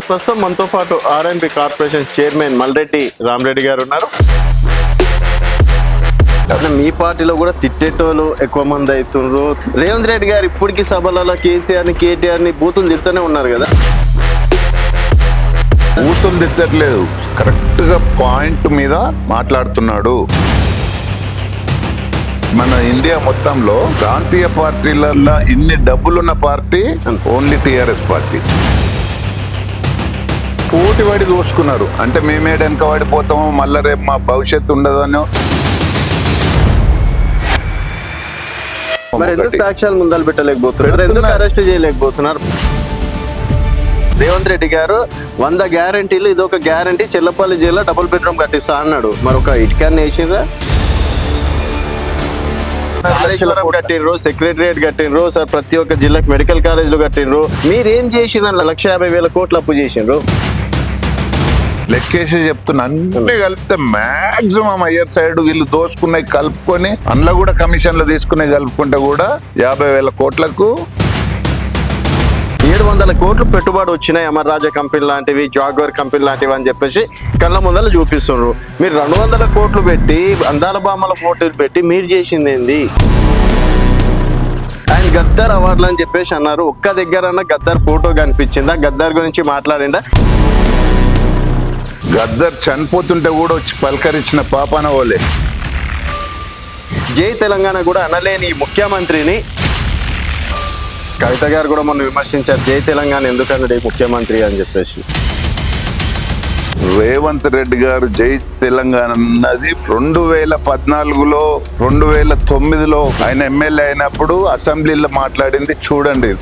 ప్రస్తుతం మనతో పాటు ఆర్ఎండ్బి కార్పొరేషన్ చైర్మన్ మల్రెడ్డి రామరెడ్డి గారు ఉన్నారు. మీ పార్టీలో కూడా తిట్టేటోళ్ళు ఎక్కువ మంది అవుతుండ్రు. రేవంత్ రెడ్డి గారు ఇప్పటికీ సభలలో కేసీఆర్ని కేటీఆర్ని బూతులు తిడుతూనే ఉన్నారు కదా. బూతులు తిట్టట్లేదు, కరెక్ట్ గా పాయింట్ మీద మాట్లాడుతున్నాడు. మన ఇండియా మొత్తంలో ప్రాంతీయ పార్టీలలో ఇన్ని డబ్బులున్న పార్టీ ఓన్లీ టిఆర్ఎస్ పార్టీ. పోటీ పడి దోసుకున్నారు అంటే మేమే వెనక పడిపోతాము, మళ్ళీ రేపు మా భవిష్యత్తు ఉండదనో. మరి ఎందుకు సాక్ష్యాలు ముందలు పెట్టలేకపోతున్నారు, ఎందుకు అరెస్ట్ చేయలేకపోతున్నారు? రేవంత్ రెడ్డి గారు 100 గ్యారంటీలు ఇది ఒక గ్యారంటీ, చెల్లపల్లి జైల్లో డబుల్ బెడ్రూమ్ కట్టిస్తా అన్నాడు. మరి ఒక ఇటుకాన్ని వేసిండ్రా? కట్టిండ్రు, సెక్రటరియట్ కట్టిండ్రు సార్, ప్రతి ఒక్క జిల్లాకు మెడికల్ కాలేజీలు కట్టిండ్రు. మీరేం చేసిన 1,50,000 కోట్లు అప్పు చేసిండ్రు? లెక్కేసి చెప్తున్నా, అన్ని కలిపితే మాక్సిమం అయ్యర్ సైడ్ వీళ్ళు దోసుకున్నాయి కలుపుకొని, అందులో కూడా కమిషన్లు తీసుకునే కలుపుకుంటే కూడా 50,000 కోట్లకు 700 కోట్లు పెట్టుబడి వచ్చినాయి. అమర్ రాజా కంపెనీ లాంటివి, జాగ్వర్ కంపెనీ లాంటివి అని చెప్పేసి కళ్ళ ముందర చూపిస్తున్నారు. మీరు 200 కోట్లు పెట్టి అందాల బామ్మల ఫోటోలు పెట్టి మీరు చేసింది ఏంది? ఆయన గద్దర్ అవార్డులు అని చెప్పేసి అన్నారు. ఒక్క దగ్గర గద్దర్ ఫోటో కనిపించిందా? గద్దర్ గురించి మాట్లాడిందా? గద్దర్ చనిపోతుంటే కూడా వచ్చి పలకరించిన పాపాన వాళ్ళే. జై తెలంగాణ కూడా అనలేని ఈ ముఖ్యమంత్రిని కవిత గారు కూడా మొన్న విమర్శించారు. జై తెలంగాణ ఎందుకన్నాడు ఈ ముఖ్యమంత్రి అని చెప్పేసి. రేవంత్ రెడ్డి గారు జై తెలంగాణ అన్నది 2014లో 2009లో ఆయన ఎమ్మెల్యే అయినప్పుడు అసెంబ్లీలో మాట్లాడింది చూడండి.